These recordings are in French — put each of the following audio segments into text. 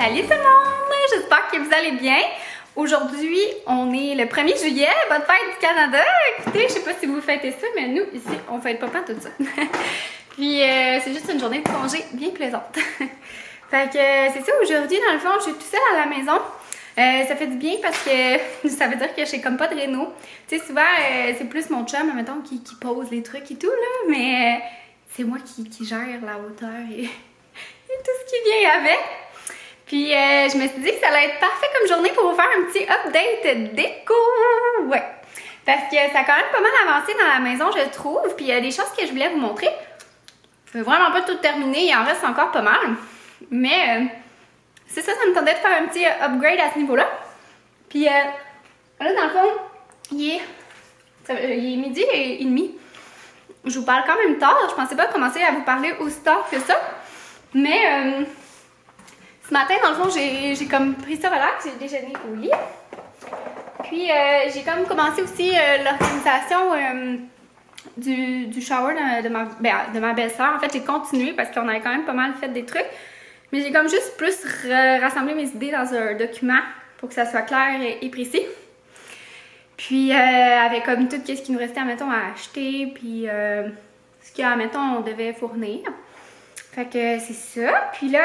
Salut tout le monde! J'espère que vous allez bien. Aujourd'hui, on est le 1er juillet, bonne fête du Canada. Écoutez, je sais pas si vous fêtez ça, mais nous, ici, on fête pas tout ça. Puis, c'est juste une journée de congé bien plaisante. Fait que c'est ça, aujourd'hui, dans le fond, je suis toute seule à la maison. Ça fait du bien parce que ça veut dire que j'ai comme pas de réno. Tu sais, souvent, c'est plus mon chum, mettons, qui pose les trucs et tout, là, mais c'est moi qui gère la hauteur et tout ce qui vient avec. Puis je me suis dit que ça allait être parfait comme journée pour vous faire un petit update déco. Ouais. Parce que ça a quand même pas mal avancé dans la maison, je trouve. Puis il y a des choses que je voulais vous montrer. Je veux vraiment pas tout terminer, il en reste encore pas mal. Mais c'est ça, ça me tentait de faire un petit upgrade à ce niveau-là. Puis là, dans le fond, il est midi et demi. Je vous parle quand même tard. Je pensais pas commencer à vous parler aussi tard que ça. Mais ce matin, dans le fond, j'ai comme pris ça relax. J'ai déjeuné au lit. Puis j'ai comme commencé aussi l'organisation du shower de ma belle-sœur. En fait, j'ai continué parce qu'on avait quand même pas mal fait des trucs. Mais j'ai comme juste plus rassemblé mes idées dans un document pour que ça soit clair et précis. Puis avec comme tout ce qui nous restait, admettons, à acheter, puis ce qu'admettons, on devait fournir. Fait que c'est ça. Puis là,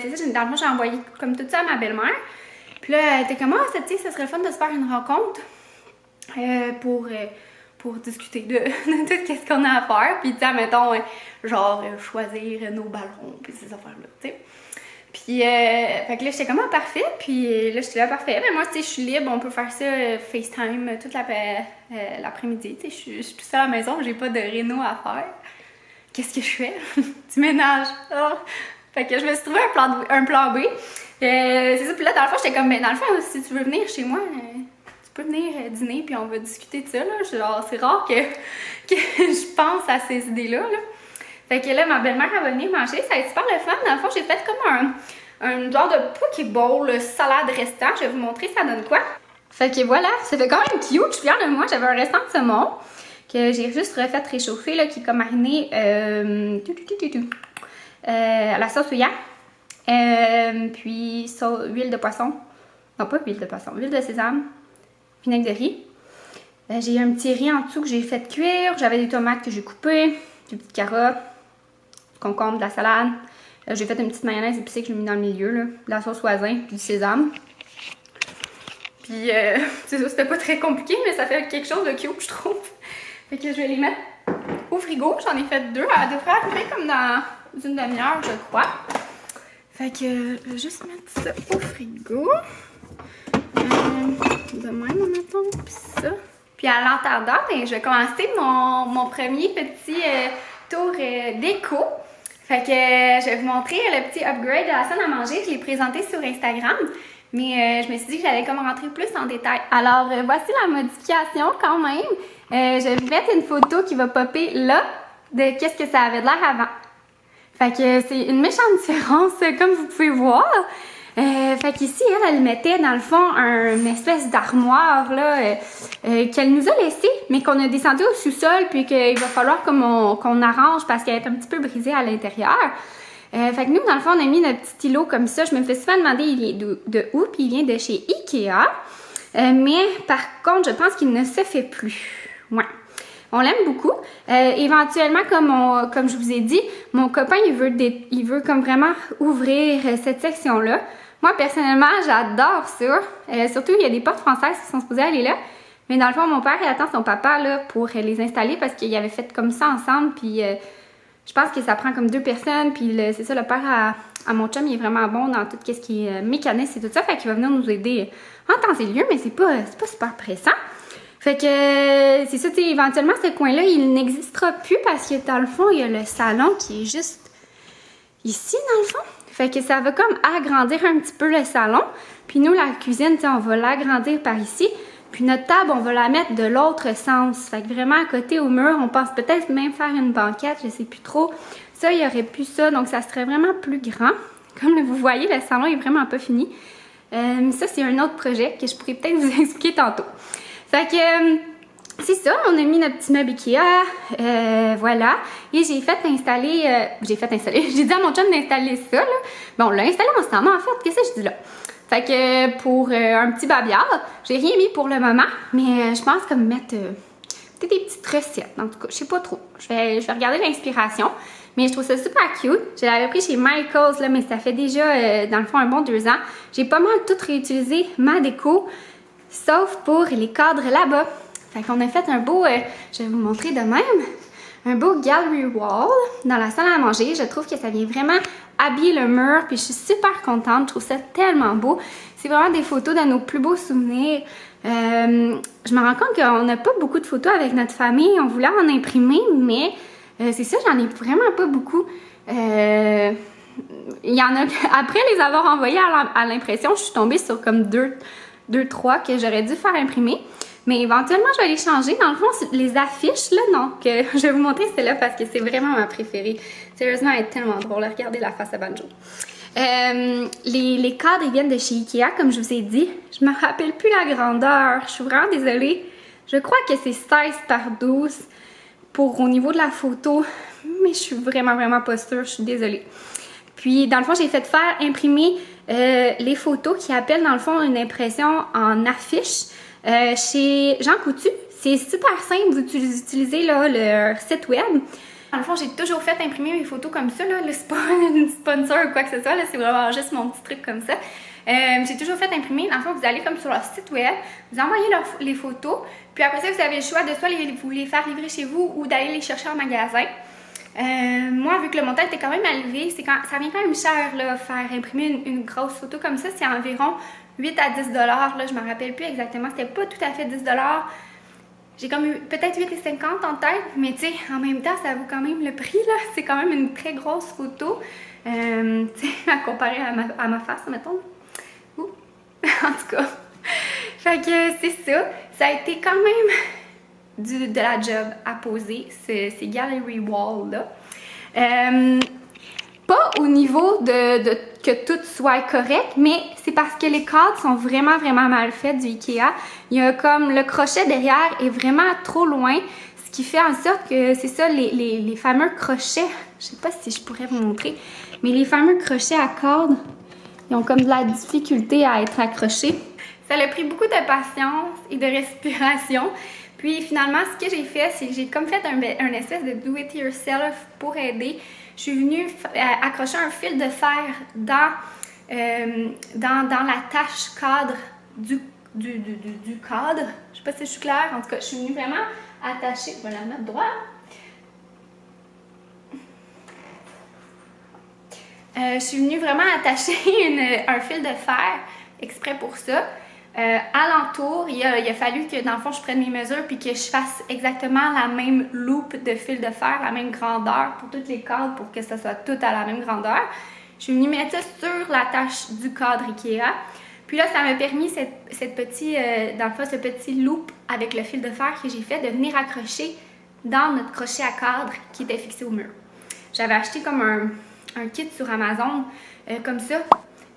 c'est ça, dans le fond, j'ai envoyé comme tout ça à ma belle-mère. Puis là, elle était comme, ah, ça serait fun de se faire une rencontre pour discuter de tout ce qu'on a à faire. Puis, tu sais, admettons, genre, choisir nos ballons, puis ces affaires-là, tu sais. Puis, fait que là, j'étais comme, ah, parfait. Puis là, j'étais là, parfait. Mais moi, tu sais, je suis libre, on peut faire ça FaceTime toute l'après-midi. Tu sais, je suis toute seule à la maison, j'ai pas de réno à faire. Qu'est-ce que je fais? Du ménage. Oh. Fait que je me suis trouvé un plan B. C'est ça. Puis là, dans le fond, j'étais comme, ben, dans le fond, si tu veux venir chez moi, tu peux venir dîner, puis on va discuter de ça. Là. Genre, c'est rare que je pense à ces idées-là. Là. Fait que là, ma belle-mère, elle va venir manger. Ça va être super le fun. Dans le fond, j'ai fait comme un genre de pokéball salade restant. Je vais vous montrer ça donne quoi. Fait que voilà, ça fait quand même cute. Je suis fière de moi. J'avais un restant de saumon que j'ai juste refait réchauffer, là, qui est comme mariné à la sauce soya. Puis huile de poisson. Non, pas huile de poisson, huile de sésame. Vinaigre de riz. J'ai un petit riz en dessous que j'ai fait cuire. J'avais des tomates que j'ai coupées. Des petites carottes. Du concombre, de la salade. J'ai fait une petite mayonnaise épicée que j'ai mis dans le milieu. Là, de la sauce voisin, puis du sésame. Puis, c'est ça, c'était pas très compliqué, mais ça fait quelque chose de cute, je trouve. Fait que je vais les mettre au frigo. J'en ai fait 2. Elle devrait arriver comme dans une demi-heure, je crois. Fait que je vais juste mettre ça au frigo. De même, mettons, puis ça. Puis à l'entendant, ben, je vais commencer mon premier petit tour déco. Fait que je vais vous montrer le petit upgrade de la salle à manger. Je l'ai présenté sur Instagram. Mais je me suis dit que j'allais comme rentrer plus en détail. Alors, voici la modification quand même. Je vais vous mettre une photo qui va popper là de qu'est-ce que ça avait de l'air avant. Fait que c'est une méchante différence, comme vous pouvez voir. Fait qu'ici, elle mettait dans le fond une espèce d'armoire là qu'elle nous a laissée, mais qu'on a descendu au sous-sol, puis qu'il va falloir qu'on arrange parce qu'elle est un petit peu brisée à l'intérieur. Fait que nous, dans le fond, on a mis notre petit îlot comme ça. Je me fais souvent demander il vient de où, puis il vient de chez Ikea. Mais par contre, je pense qu'il ne se fait plus. Ouais. On l'aime beaucoup. Éventuellement, comme je vous ai dit, mon copain, il veut comme vraiment ouvrir cette section-là. Moi, personnellement, j'adore ça. Surtout, il y a des portes françaises qui sont supposées aller là. Mais dans le fond, mon père, il attend son papa là pour les installer parce qu'il avait fait comme ça ensemble. Puis je pense que ça prend comme 2 personnes. Puis c'est ça, le père à mon chum, il est vraiment bon dans tout ce qui est mécanisme et tout ça. Fait qu'il va venir nous aider en temps et lieu, mais c'est pas super pressant. Fait que c'est ça, tu sais, éventuellement, ce coin-là, il n'existera plus parce que dans le fond, il y a le salon qui est juste ici, dans le fond. Fait que ça va comme agrandir un petit peu le salon. Puis nous, la cuisine, tu sais, on va l'agrandir par ici. Puis notre table, on va la mettre de l'autre sens. Fait que vraiment, à côté au mur, on pense peut-être même faire une banquette, je sais plus trop. Ça, il y aurait plus ça, donc ça serait vraiment plus grand. Comme vous voyez, le salon est vraiment pas fini. Ça, c'est un autre projet que je pourrais peut-être vous expliquer tantôt. Fait que c'est ça, on a mis notre petit meuble Ikea, voilà. Et j'ai dit à mon chum d'installer ça, là. Bon, on l'a installé ensemble, en fait, qu'est-ce que je dis là? Fait que pour un petit babillard, j'ai rien mis pour le moment, mais je pense comme mettre peut-être des petites recettes, en tout cas, je sais pas trop. Je vais regarder l'inspiration, mais je trouve ça super cute. Je l'avais pris chez Michaels, là, mais ça fait déjà, dans le fond, un bon 2 ans. J'ai pas mal tout réutilisé ma déco, sauf pour les cadres là-bas. Fait qu'on a fait un beau, je vais vous montrer de même, un beau gallery wall dans la salle à manger. Je trouve que ça vient vraiment habiller le mur, puis je suis super contente. Je trouve ça tellement beau. C'est vraiment des photos de nos plus beaux souvenirs. Je me rends compte qu'on n'a pas beaucoup de photos avec notre famille. On voulait en imprimer, mais c'est ça, j'en ai vraiment pas beaucoup. Il y en a, après les avoir envoyés à l'impression, je suis tombée sur comme deux, trois que j'aurais dû faire imprimer. Mais éventuellement, je vais les changer. Dans le fond, les affiches, là, non, que je vais vous montrer celle-là parce que c'est vraiment ma préférée. Sérieusement, elle est tellement drôle. Regardez la face à Banjo. Les cadres, ils viennent de chez Ikea, comme je vous ai dit. Je me rappelle plus la grandeur. Je suis vraiment désolée. Je crois que c'est 16 par 12 pour au niveau de la photo. Mais je suis vraiment pas sûre. Je suis désolée. Puis, dans le fond, j'ai fait faire imprimer les photos qui appellent, dans le fond, une impression en affiche. Chez Jean Coutu, c'est super simple, vous utilisez là, leur site web. Dans le fond, j'ai toujours fait imprimer mes photos comme ça, là. C'est pas une sponsor ou quoi que ce soit, c'est vraiment juste mon petit truc comme ça. J'ai toujours fait imprimer. Dans le fond, vous allez comme sur leur site web, vous envoyez les photos, puis après ça, vous avez le choix de soit vous les faire livrer chez vous ou d'aller les chercher en magasin. Moi, vu que le montant était quand même élevé, ça vient quand même cher, là, faire imprimer une grosse photo comme ça, c'est environ 8 à 10 $, là, je me rappelle plus exactement, c'était pas tout à fait 10 $. J'ai comme eu peut-être 8,50 en tête, mais tu sais, en même temps, ça vaut quand même le prix, là. C'est quand même une très grosse photo, tu sais, à comparer à ma face, mettons. Ouh. En tout cas, fait que c'est ça. Ça a été quand même de la job à poser, ces gallery walls-là. Pas au niveau de que tout soit correct, mais c'est parce que les cadres sont vraiment mal faits du Ikea. Il y a comme le crochet derrière est vraiment trop loin, ce qui fait en sorte que c'est ça, les fameux crochets, je sais pas si je pourrais vous montrer, mais les fameux crochets à cordes, ils ont comme de la difficulté à être accrochés. Ça a pris beaucoup de patience et de respiration. Puis finalement, ce que j'ai fait, c'est que j'ai comme fait un espèce de do-it-yourself pour aider. Je suis venue accrocher un fil de fer dans la tache cadre du cadre. Je sais pas si je suis claire. En tout cas, je suis venue vraiment attacher. Je vais la mettre droite. Je suis venue vraiment attacher un fil de fer exprès pour ça. Alentour, il a fallu que dans le fond je prenne mes mesures puis que je fasse exactement la même loupe de fil de fer, la même grandeur pour toutes les cadres pour que ça soit tout à la même grandeur. Je suis venue mettre ça sur la tache du cadre Ikea. Puis là, ça m'a permis ce petit loop avec le fil de fer que j'ai fait de venir accrocher dans notre crochet à cadre qui était fixé au mur. J'avais acheté comme un kit sur Amazon comme ça.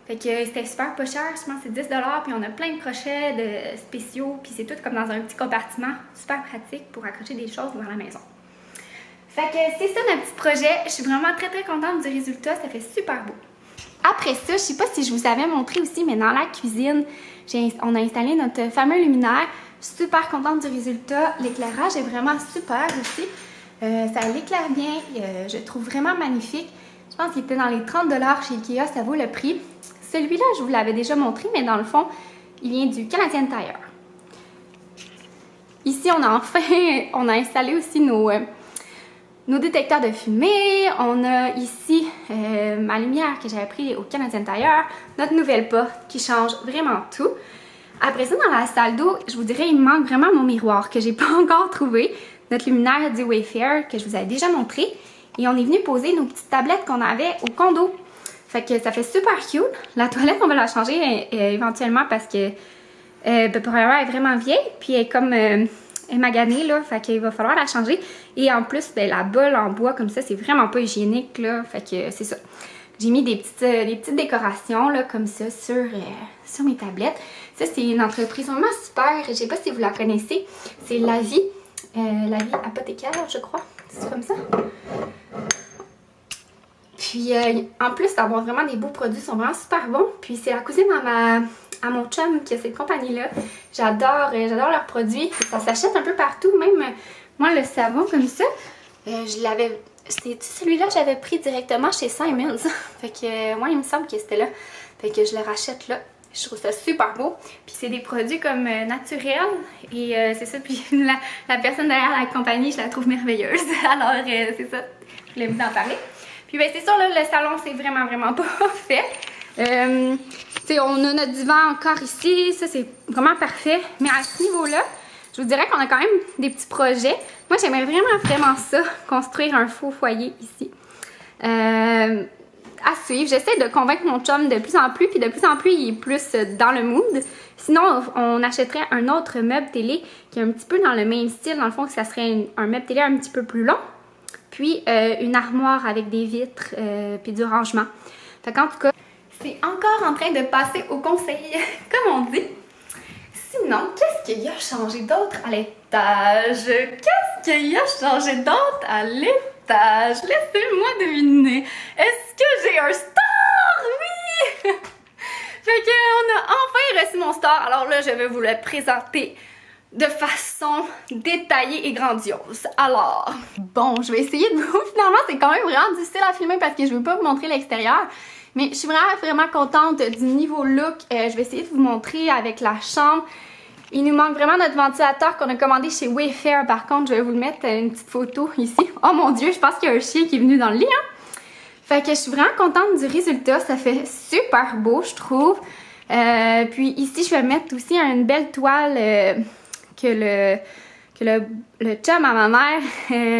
Fait que c'était super pas cher, je pense que c'est 10 $, puis on a plein de crochets spéciaux, puis c'est tout comme dans un petit compartiment, super pratique pour accrocher des choses dans la maison. Fait que c'est ça notre petit projet, je suis vraiment très contente du résultat, ça fait super beau. Après ça, je sais pas si je vous avais montré aussi, mais dans la cuisine, on a installé notre fameux luminaire, je suis super contente du résultat, l'éclairage est vraiment super aussi, ça l'éclaire bien, je le trouve vraiment magnifique. Je pense qu'il était dans les 30 $ chez Ikea, ça vaut le prix. Celui-là, je vous l'avais déjà montré, mais dans le fond, il vient du Canadian Tire. Ici, on a installé aussi nos détecteurs de fumée. On a ici ma lumière que j'avais pris au Canadian Tire. Notre nouvelle porte qui change vraiment tout. Après ça, dans la salle d'eau, je vous dirais, il me manque vraiment mon miroir que j'ai pas encore trouvé. Notre luminaire du Wayfair que je vous avais déjà montré. Et on est venu poser nos petites tablettes qu'on avait au condo. Fait que ça fait super cute. La toilette, on va la changer éventuellement parce que probablement elle est vraiment vieille. Puis elle est comme maganée, là. Fait qu'il va falloir la changer. Et en plus, la bolle en bois comme ça, c'est vraiment pas hygiénique, là. Fait que c'est ça. J'ai mis des petites décorations, là, comme ça, sur mes tablettes. Ça, c'est une entreprise vraiment super. Je sais pas si vous la connaissez. C'est La Vie. La vie apothicaire, je crois. C'est comme ça. Puis en plus d'avoir vraiment des beaux produits, ils sont vraiment super bons. Puis c'est la cousine à mon chum qui a cette compagnie-là. J'adore leurs produits. Ça s'achète un peu partout, même moi le savon comme ça. Je l'avais... Celui-là, j'avais pris directement chez Simons. Fait que moi, il me semble que c'était là. Fait que je le rachète là. Je trouve ça super beau. Puis c'est des produits comme naturels. Et c'est ça. Puis la personne derrière la compagnie, je la trouve merveilleuse. Alors c'est ça. Je voulais vous en parler. Puis ben c'est sûr, là, le salon, c'est vraiment pas fait. On a notre divan encore ici. Ça, c'est vraiment parfait. Mais à ce niveau-là, je vous dirais qu'on a quand même des petits projets. Moi, j'aimerais vraiment ça, construire un faux foyer ici. À suivre. J'essaie de convaincre mon chum de plus en plus, puis de plus en plus, il est plus dans le mood. Sinon, on achèterait un autre meuble télé qui est un petit peu dans le même style. Dans le fond, ça serait un meuble télé un petit peu plus long. Puis, une armoire avec des vitres, puis du rangement. Fait qu'en tout cas, c'est encore en train de passer au conseil, comme on dit. Sinon, qu'est-ce qu'il y a changé d'autre à l'étage? Qu'est-ce qu'il y a changé d'autre à l'étage? Laissez-moi deviner. Est-ce que j'ai un star? Oui! Fait qu'on a enfin reçu mon star. Alors là, je vais vous le présenter de façon détaillée et grandiose. Alors, bon, je vais essayer de vous... Finalement, c'est quand même vraiment difficile à filmer parce que je ne veux pas vous montrer l'extérieur. Mais je suis vraiment contente du niveau look. Je vais essayer de vous montrer avec la chambre. Il nous manque vraiment notre ventilateur qu'on a commandé chez Wayfair. Par contre, je vais vous le mettre une petite photo ici. Oh mon Dieu, je pense qu'il y a un chien qui est venu dans le lit. Hein? Fait que je suis vraiment contente du résultat. Ça fait super beau, je trouve. Puis ici, je vais mettre aussi une belle toile que le chum à ma mère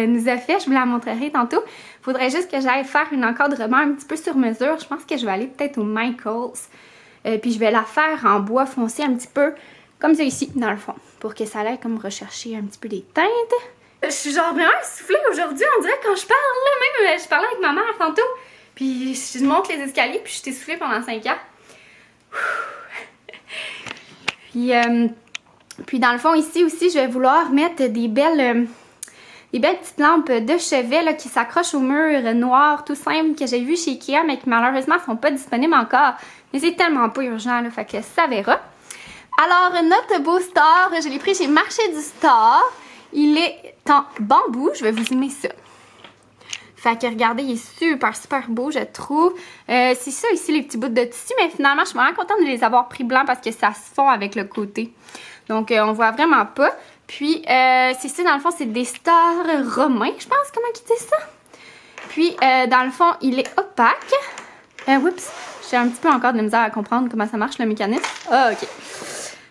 nous a fait. Je vous la montrerai tantôt. Faudrait juste que j'aille faire un encadrement un petit peu sur mesure. Je pense que je vais aller peut-être au Michaels. Puis je vais la faire en bois foncé un petit peu comme ça ici, dans le fond. Pour que ça aille comme rechercher un petit peu des teintes. Je suis genre vraiment essoufflée aujourd'hui. On dirait quand je parle, là, même je parlais avec ma mère tantôt. Puis je monte les escaliers puis je suis essoufflée pendant 5 ans. Puis dans le fond ici aussi, je vais vouloir mettre des belles petites lampes de chevet là, qui s'accrochent au mur noir tout simple que j'ai vu chez Ikea mais qui malheureusement ne sont pas disponibles encore. Mais c'est tellement pas urgent, là, fait que ça verra. Alors notre beau star, je l'ai pris chez Marché du Star. Il est en bambou, je vais vous zoomer ça. Fait que regardez, il est super beau, je trouve. C'est ça ici, les petits bouts de tissu, mais finalement, je suis vraiment contente de les avoir pris blancs parce que ça se fond avec le côté. Donc, on voit vraiment pas. Puis, c'est ça, dans le fond, c'est des stars romains, je pense, comment ils disent ça. Puis, dans le fond, il est opaque. Oups, j'ai un petit peu encore de misère à comprendre comment ça marche, le mécanisme. Ah, ok.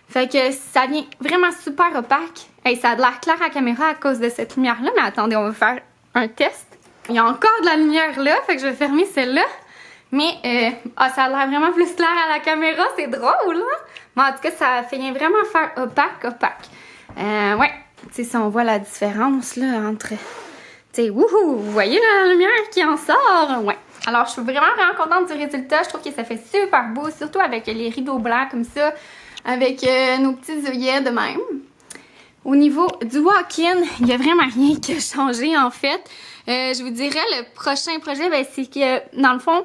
Fait que ça vient vraiment super opaque. Hey, ça a de l'air clair à la caméra à cause de cette lumière-là, mais attendez, on va faire un test. Il y a encore de la lumière là, fait que je vais fermer celle-là. Mais ça a l'air vraiment plus clair à la caméra, c'est drôle, hein? Mais en tout cas, ça vient vraiment faire opaque. Ouais, tu sais, si on voit la différence là entre... Tu sais, wouhou, vous voyez la lumière qui en sort? Ouais. Alors, je suis vraiment contente du résultat. Je trouve que ça fait super beau, surtout avec les rideaux blancs comme ça, avec nos petits œillets de même. Au niveau du walk-in, il n'y a vraiment rien qui a changé en fait. Je vous dirais, le prochain projet, ben, c'est que dans le fond,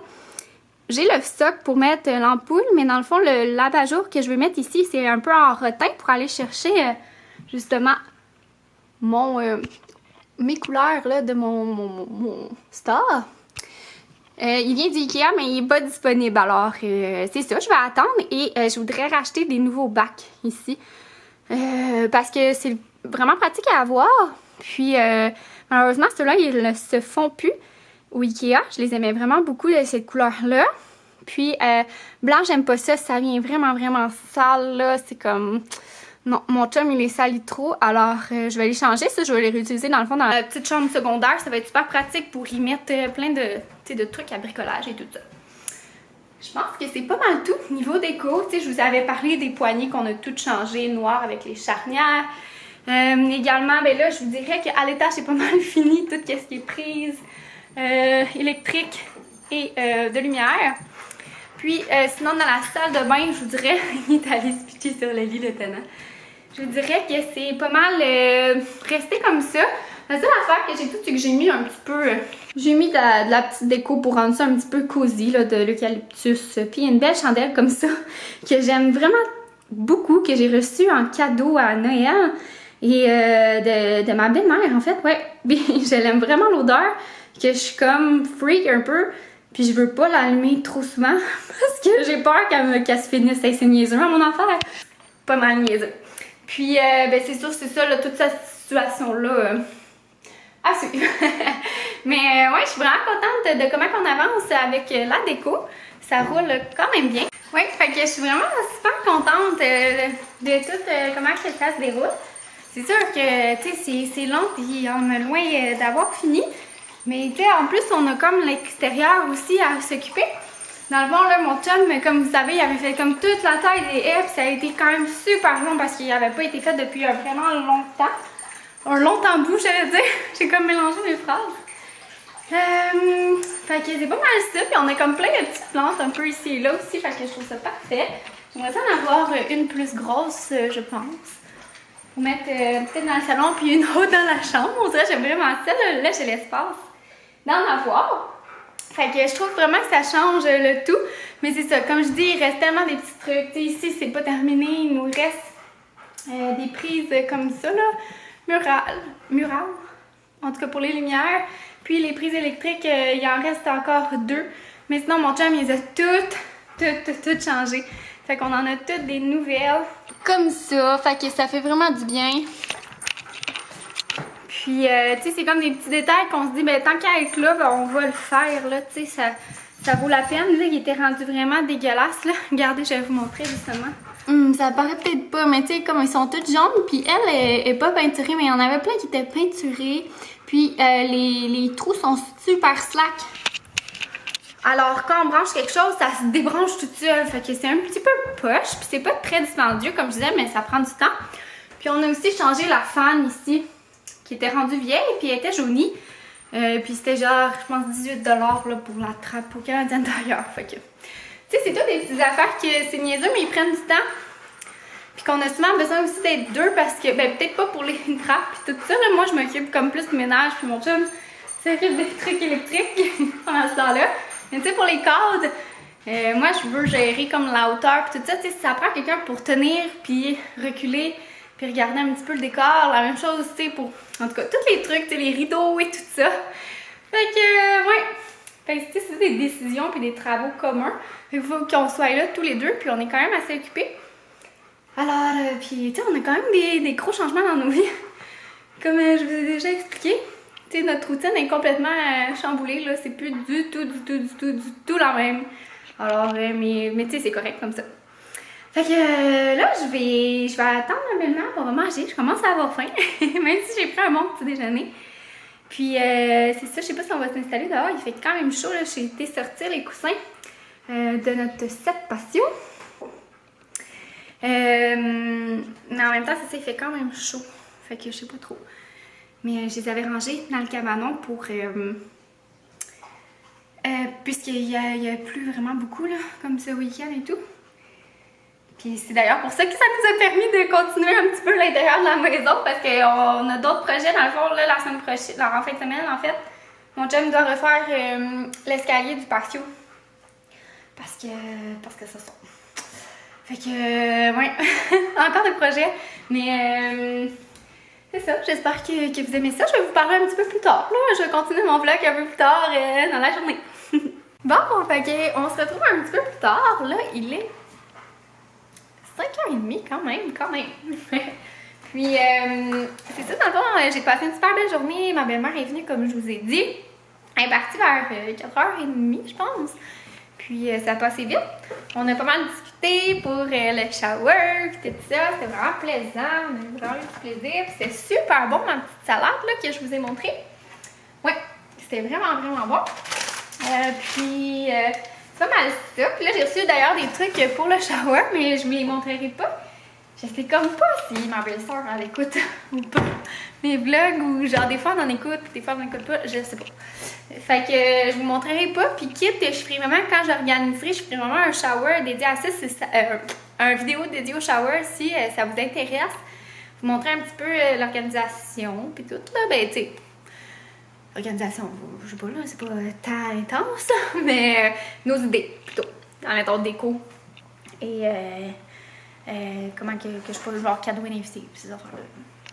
j'ai le stock pour mettre l'ampoule, mais dans le fond, le lave-à-jour que je vais mettre ici, c'est un peu en retint pour aller chercher justement mes couleurs là, de mon star. Il vient du Ikea, mais il n'est pas disponible. Alors, c'est ça, je vais attendre et je voudrais racheter des nouveaux bacs ici. Parce que c'est vraiment pratique à avoir. Puis, malheureusement, ceux-là, ils ne se font plus au Ikea. Je les aimais vraiment beaucoup, cette couleur-là. Puis, blanc, j'aime pas ça. Ça vient vraiment sale, là. C'est comme... Non, mon chum, il les salit trop. Alors, je vais les changer. Ça, je vais les réutiliser, dans le fond, dans la petite chambre secondaire. Ça va être super pratique pour y mettre plein de trucs à bricolage et tout ça. Je pense que c'est pas mal tout. Niveau déco, tu sais, je vous avais parlé des poignées qu'on a toutes changées, noires avec les charnières. Également, ben là, je vous dirais qu'à l'étage, c'est pas mal fini, tout ce qui est prise électrique et de lumière. Puis, sinon, dans la salle de bain, je vous dirais, il est allé se pitcher sur le lit, le tenant. je dirais que c'est pas mal resté comme ça. La seule affaire que j'ai tout, c'est que j'ai mis un petit peu... j'ai mis de la petite déco pour rendre ça un petit peu cosy, là, de l'eucalyptus. Puis une belle chandelle comme ça, que j'aime vraiment beaucoup, que j'ai reçue en cadeau à Noël. Et de ma belle-mère, en fait, ouais. Je l'aime vraiment l'odeur, que je suis comme freak un peu. Puis je veux pas l'allumer trop souvent, parce que j'ai peur qu'elle se finisse. Hey, c'est niaiseux, hein, mon affaire? Pas mal niaiseux. Puis, ben c'est sûr, c'est ça, là, toute cette situation-là... à suivre. Mais ouais, je suis vraiment contente de comment on avance avec la déco. Ça roule quand même bien. Ouais, fait que je suis vraiment super contente de tout comment que ça se déroule. C'est sûr que, tu sais, c'est long puis on est loin d'avoir fini. Mais, tu sais, en plus, on a comme l'extérieur aussi à s'occuper. Dans le fond, là, mon chum, comme vous savez, il avait fait comme toute la taille des haies. Puis ça a été quand même super long parce qu'il n'avait pas été fait depuis vraiment longtemps. Un long tambour, j'allais dire. J'ai comme mélangé mes phrases. Fait que c'est pas mal ça. Puis on a comme plein de petites plantes un peu ici et là aussi. Fait que je trouve ça parfait. J'aimerais ça en avoir une plus grosse, je pense. Pour mettre peut-être dans le salon puis une autre dans la chambre. On dirait que j'aime vraiment ça. Là j'ai l'espace d'en avoir. Fait que je trouve vraiment que ça change le tout. Mais c'est ça, comme je dis, il reste tellement des petits trucs. T'sais, ici, c'est pas terminé. Il nous reste des prises comme ça, là. Murales. En tout cas pour les lumières. Puis les prises électriques, il en reste encore 2. Mais sinon, mon chum, il les a toutes changées. Fait qu'on en a toutes des nouvelles. Comme ça. Fait que ça fait vraiment du bien. Puis, tu sais, c'est comme des petits détails qu'on se dit, ben tant qu'à être là, ben, on va le faire, là, tu sais, ça vaut la peine. Là, il était rendu vraiment dégueulasse, là. Regardez, je vais vous montrer, justement. Ça paraît peut-être pas, mais tu sais, comme ils sont toutes jaunes, puis elle est pas peinturée, mais il y en avait plein qui étaient peinturés. Puis, les trous sont super slack. Alors, quand on branche quelque chose, ça se débranche tout seul. Fait que c'est un petit peu poche, puis c'est pas très dispendieux, comme je disais, mais ça prend du temps. Puis, on a aussi changé la fan ici, qui était rendue vieille, puis elle était jaunie. Puis c'était genre, je pense, 18$ là, pour la trappe au Canadien d'ailleurs. Fait que, tu sais, c'est toutes des petites affaires que c'est niaiseux, mais ils prennent du temps. Puis qu'on a souvent besoin aussi d'être deux parce que, ben, peut-être pas pour les trappes puis tout ça. Là, moi, je m'occupe comme plus du ménage, puis mon chum s'occupe des trucs électriques pendant ce temps-là. Mais tu sais, pour les cadres, moi, je veux gérer comme la hauteur, puis tout ça. Tu sais, ça prend quelqu'un pour tenir, puis reculer. Puis regarder un petit peu le décor, la même chose, tu sais, pour, en tout cas, tous les trucs, tu sais, les rideaux et tout ça. Fait que, ouais. Fait que, tu sais, c'est des décisions puis des travaux communs. Fait qu'il faut qu'on soit là tous les deux, puis on est quand même assez occupés. Alors, puis, tu sais, on a quand même des gros changements dans nos vies. Comme je vous ai déjà expliqué. Tu sais, notre routine est complètement chamboulée, là. C'est plus du tout la même. Alors, mais tu sais, c'est correct comme ça. Fait que là, je vais attendre ma belle-mère pour manger. Je commence à avoir faim, même si j'ai pris un bon petit déjeuner. Puis, c'est ça, je sais pas si on va s'installer dehors. Il fait quand même chaud, là. J'ai été sortir les coussins de notre set patio. Mais en même temps, ça, il fait quand même chaud. Fait que je sais pas trop. Mais je les avais rangés dans le cabanon pour... puisqu'il y a plu vraiment beaucoup, là, comme ce week-end et tout. Puis c'est d'ailleurs pour ça que ça nous a permis de continuer un petit peu l'intérieur de la maison parce qu'on a d'autres projets dans le fond là, la semaine prochaine, en fin de semaine en fait. Mon chum doit refaire l'escalier du patio parce que ça sort. Fait que ouais, encore des projets, mais c'est ça. J'espère que vous aimez ça. Je vais vous parler un petit peu plus tard. Là, je vais continuer mon vlog un peu plus tard dans la journée. Bon, fait que on se retrouve un petit peu plus tard. Là, il est 5h30 quand même. Puis, c'est ça, dans le fond, j'ai passé une super belle journée. Ma belle-mère est venue, comme je vous ai dit. Elle est partie vers 4h30, je pense. Puis, ça a passé vite. On a pas mal discuté pour le shower, puis tout ça. C'était vraiment plaisant. On a vraiment eu du plaisir. Puis, c'était super bon, ma petite salade là, que je vous ai montrée. Ouais, c'était vraiment bon. Puis... c'est pas mal ça. Puis là, j'ai reçu d'ailleurs des trucs pour le shower, mais je vous les montrerai pas. Je sais comme pas si ma belle-sœur elle écoute ou pas mes vlogs ou genre des fois on en écoute, des fois on n'écoute pas, je sais pas. Fait que je vous montrerai pas. Puis quitte, je ferai vraiment quand j'organiserai, je ferai vraiment un shower dédié à ça, un vidéo dédiée au shower si ça vous intéresse. vous montrer un petit peu l'organisation, puis tout. Là, ben, tu sais, l'organisation, je sais pas, là, c'est pas tant intense, là, mais nos idées, plutôt, en méthode déco. Et comment que je peux, genre, cadeau et invités, ces affaires-là.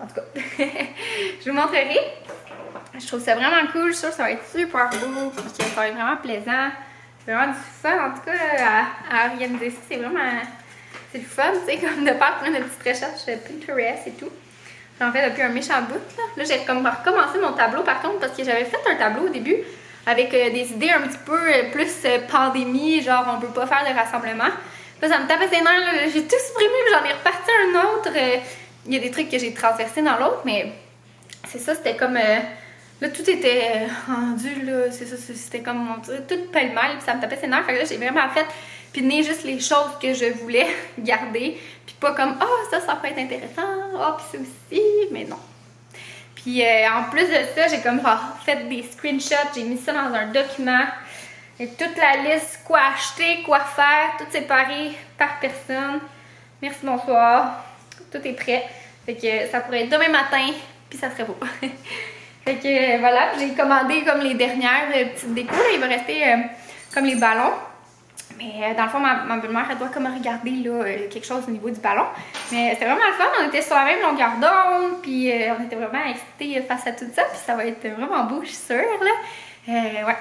En tout cas, je vous montrerai. Je trouve ça vraiment cool. Je suis sûre que ça va être super beau. Puis que ça va être vraiment plaisant. C'est vraiment du fun, en tout cas, à organiser ça. C'est vraiment... C'est le fun, tu sais, comme de faire plein de petites recherches Pinterest et tout. J'en fais depuis un méchant bout, là. Là, j'ai comme recommencé mon tableau, par contre, parce que j'avais fait un tableau au début avec des idées un petit peu plus pandémie, genre on peut pas faire de rassemblement. Là, ça me tapait ses nerfs, là. J'ai tout supprimé, mais j'en ai reparti un autre. Il y a des trucs que j'ai transversés dans l'autre, mais c'est ça, c'était comme... là, tout était rendu, là, c'est ça, c'était comme tout pêle-mêle, puis ça me tapait ses nerfs. Fait que là, j'ai vraiment fait piner juste les choses que je voulais garder, puis pas comme « Ah, oh, ça peut être intéressant, ah, oh, puis ça aussi », mais non. Puis en plus de ça, j'ai comme fait des screenshots, j'ai mis ça dans un document, et toute la liste, quoi acheter, quoi faire, tout séparé par personne. Merci, bonsoir. Tout est prêt. Fait que ça pourrait être demain matin, puis ça serait beau. Fait que voilà, j'ai commandé comme les dernières petites décos. Là, il va rester comme les ballons. Mais dans le fond, ma belle-mère, elle doit comme regarder là, quelque chose au niveau du ballon. Mais c'était vraiment le fun. On était sur la même longueur d'onde, puis on était vraiment excités face à tout ça. Puis ça va être vraiment beau, je suis sûre. Là. Ouais.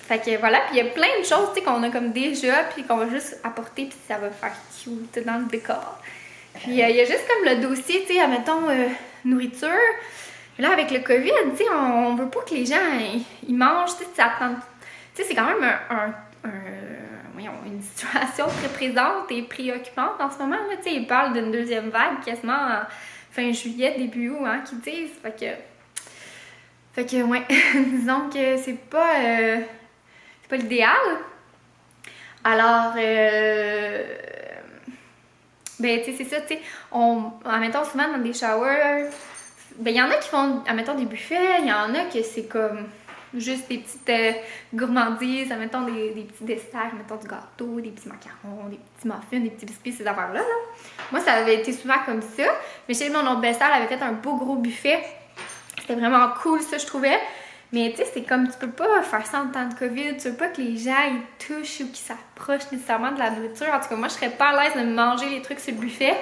Fait que voilà, puis il y a plein de choses qu'on a comme déjà, puis qu'on va juste apporter, puis ça va faire cute dans le décor. Puis il y a juste comme le dossier, tu sais, admettons, nourriture. Là, avec le COVID, tu sais, on veut pas que les gens, ils mangent, tu sais, c'est quand même voyons, une situation très présente et préoccupante en ce moment, là, tu sais, ils parlent d'une deuxième vague quasiment fin juillet, début août, hein, qu'ils disent, fait que, ouais, disons que c'est pas l'idéal. Alors, ben, tu sais, c'est ça, tu sais, en mettant souvent dans des showers, ben, il y en a qui font, admettons, des buffets, il y en a que c'est comme juste des petites gourmandises, admettons, des petits desserts, admettons, du gâteau, des petits macarons, des petits muffins, des petits biscuits, ces affaires-là, là. Moi, ça avait été souvent comme ça, mais chez mon autre belle-sœur, elle avait fait un beau gros buffet. C'était vraiment cool, ça, je trouvais. Mais tu sais, c'est comme, tu peux pas faire ça en temps de COVID, tu veux pas que les gens, ils touchent ou qu'ils s'approchent nécessairement de la nourriture. En tout cas, moi, je serais pas à l'aise de manger les trucs sur le buffet.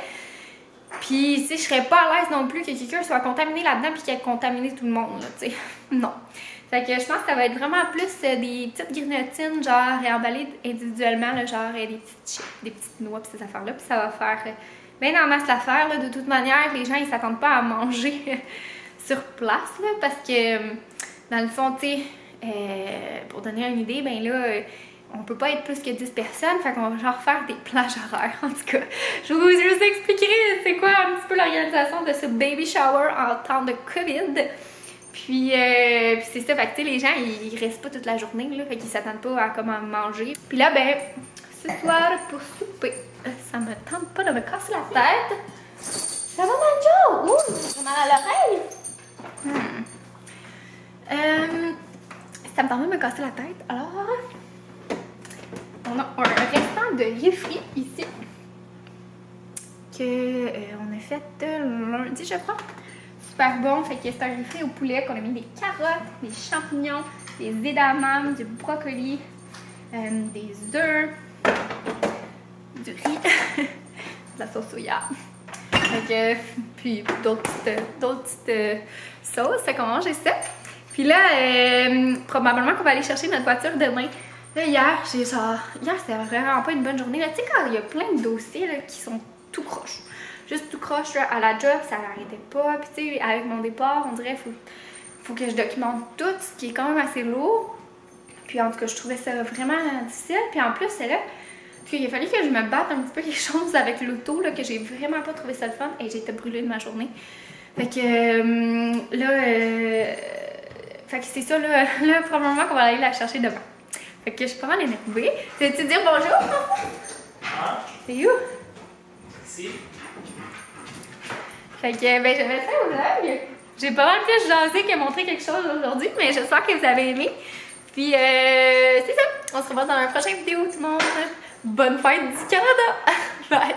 Puis, tu sais, je serais pas à l'aise non plus que quelqu'un soit contaminé là-dedans puis qu'il ait contaminé tout le monde, là, tu sais. Non. Fait que je pense que ça va être vraiment plus des petites grignotines, genre réemballées individuellement, là, genre des petites chips, des petites noix pis ces affaires-là. Puis ça va faire bien en masse l'affaire, là. De toute manière, les gens, ils s'attendent pas à manger sur place, là, parce que, dans le fond, tu sais, pour donner une idée, ben là... on peut pas être plus que 10 personnes, fait qu'on va genre faire des plages horaires. En tout cas, je vous expliquerai c'est quoi un petit peu l'organisation de ce baby shower en temps de COVID. Puis c'est ça, fait que tu sais, les gens, ils restent pas toute la journée, là, fait qu'ils s'attendent pas à comment manger. Puis là, ben, ce soir, pour souper, ça me tente pas de me casser la tête. Ça va, Manjo? Ouh, j'ai mal à l'oreille. Ça me permet de me casser la tête, alors... on a un restant de riz frit ici que on a fait lundi, je crois. Super bon, fait que c'est un riz frit au poulet qu'on a mis des carottes, des champignons, des edamame, du brocoli, des œufs, du riz, de la sauce soya. Fait que, puis d'autres petites sauces, fait qu'on mange ça. Puis là, probablement qu'on va aller chercher notre voiture demain. Là, hier, c'était vraiment pas une bonne journée. Tu sais, quand il y a plein de dossiers là, qui sont tout croche. Juste tout croche, là, à la job, ça n'arrêtait pas. Puis tu sais, avec mon départ, on dirait faut que je documente tout, ce qui est quand même assez lourd. Puis en tout cas, je trouvais ça vraiment difficile. Puis en plus, c'est là, il a fallu que je me batte un petit peu quelque chose avec l'auto, là, que j'ai vraiment pas trouvé ça le fun. Et j'ai été brûlée de ma journée. Fait que là, fait que c'est ça, là probablement qu'on va aller la chercher demain. Fait que je suis pas mal énervée. Tu veux-tu dire bonjour? Ah. C'est où? Ici. Fait que, ben, je vais faire au vlog. J'ai pas mal plus jasé que montrer quelque chose aujourd'hui, mais j'espère que vous avez aimé. Puis, c'est ça. On se revoit dans la prochaine vidéo, tout le monde. Bonne fête du Canada! Bye!